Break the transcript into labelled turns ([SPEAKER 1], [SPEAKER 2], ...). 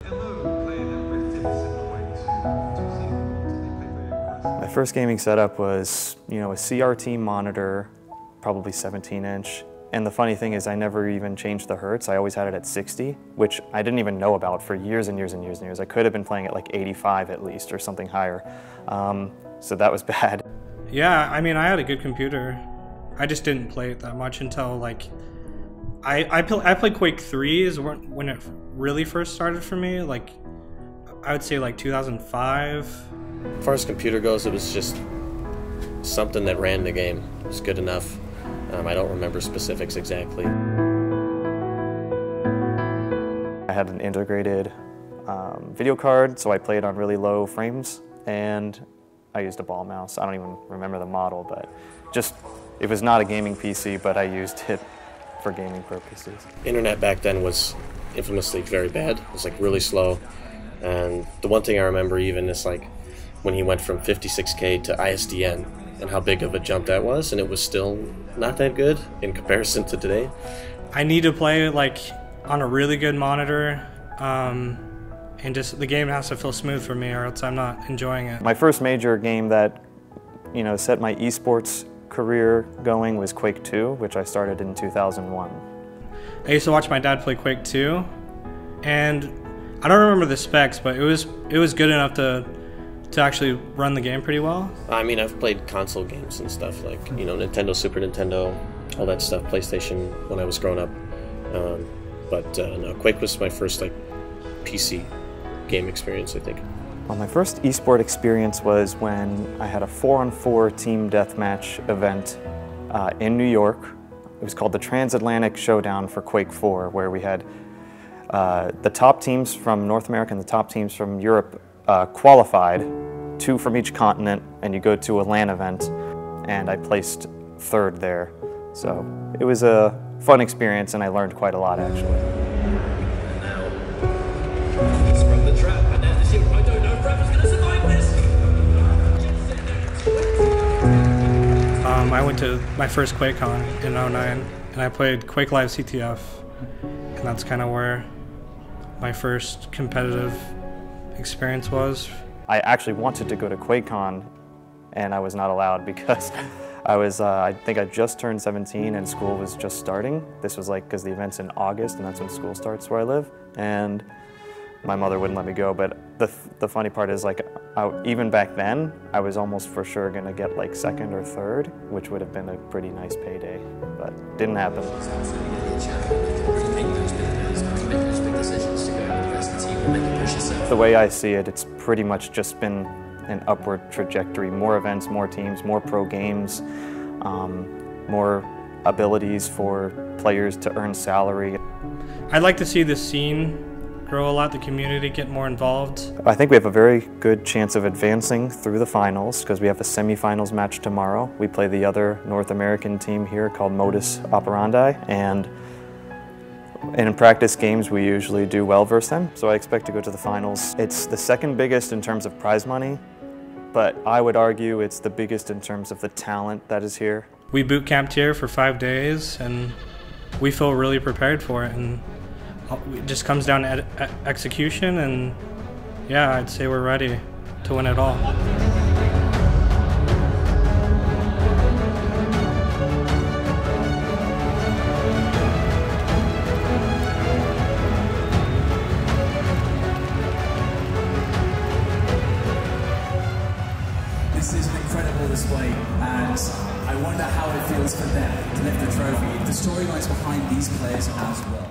[SPEAKER 1] My first gaming setup was, a CRT monitor, probably 17-inch. And the funny thing is I never even changed the hertz. I always had it at 60, which I didn't even know about for years and years and years and years. I could have been playing at like 85 at least or something higher. So that was bad.
[SPEAKER 2] Yeah, I mean, I had a good computer. I just didn't play it that much until like, I played Quake 3 is when it really first started for me. Like, I would say like 2005.
[SPEAKER 3] As far as computer goes, it was just something that ran the game. It was good enough. I don't remember specifics exactly.
[SPEAKER 1] I had an integrated video card, so I played on really low frames, and I used a ball mouse. I don't even remember the model, but it was not a gaming PC, but I used it for gaming purposes. Internet
[SPEAKER 3] back then was infamously very bad. It was like really slow, and the one thing I remember even is like when he went from 56K to ISDN and how big of a jump that was, and it was still not that good in comparison to today.
[SPEAKER 2] I need to play like on a really good monitor, and just the game has to feel smooth for me or else I'm not enjoying it.
[SPEAKER 1] My first major game that set my esports career going was Quake 2, which I started in 2001.
[SPEAKER 2] I used to watch my dad play Quake 2, and I don't remember the specs, but it was good enough to actually run the game pretty well.
[SPEAKER 3] I mean, I've played console games and stuff like, Nintendo, Super Nintendo, all that stuff, PlayStation when I was growing up. No, Quake was my first like PC game experience, I think.
[SPEAKER 1] Well, my first esport experience was when I had a 4-on-4 team deathmatch event in New York. It was called the Transatlantic Showdown for Quake 4, where we had the top teams from North America and the top teams from Europe qualified, 2 from each continent, and you go to a LAN event, and I placed 3rd there. So it was a fun experience, and I learned quite a lot, actually.
[SPEAKER 4] And now, he's sprung the trap, and there's the shield. I don't know if Rapper's going to survive this!
[SPEAKER 2] I went to my first QuakeCon in 09, and I played Quake Live CTF, and that's kind of where my first competitive experience was.
[SPEAKER 1] I actually wanted to go to QuakeCon, and I was not allowed because I think I just turned 17 and school was just starting. This was like, because the event's in August and that's when school starts where I live, and my mother wouldn't let me go. But the funny part is, like, even back then, I was almost for sure gonna get like 2nd or 3rd, which would have been a pretty nice payday, but didn't happen. The way I see it, it's pretty much just been an upward trajectory. More events, more teams, more pro games, more abilities for players to earn salary.
[SPEAKER 2] I'd like to see the scene grow a lot, the community get more involved.
[SPEAKER 1] I think we have a very good chance of advancing through the finals because we have a semifinals match tomorrow. We play the other North American team here called Modus Operandi, and in practice games we usually do well versus them, so I expect to go to the finals. It's the 2nd biggest in terms of prize money, but I would argue it's the biggest in terms of the talent that is here.
[SPEAKER 2] We boot camped here for 5 days, and we feel really prepared for it, and it just comes down to execution, and yeah, I'd say we're ready to win it all.
[SPEAKER 5] This is an incredible display, and I wonder how it feels for them to lift the trophy. The storylines behind these players as well.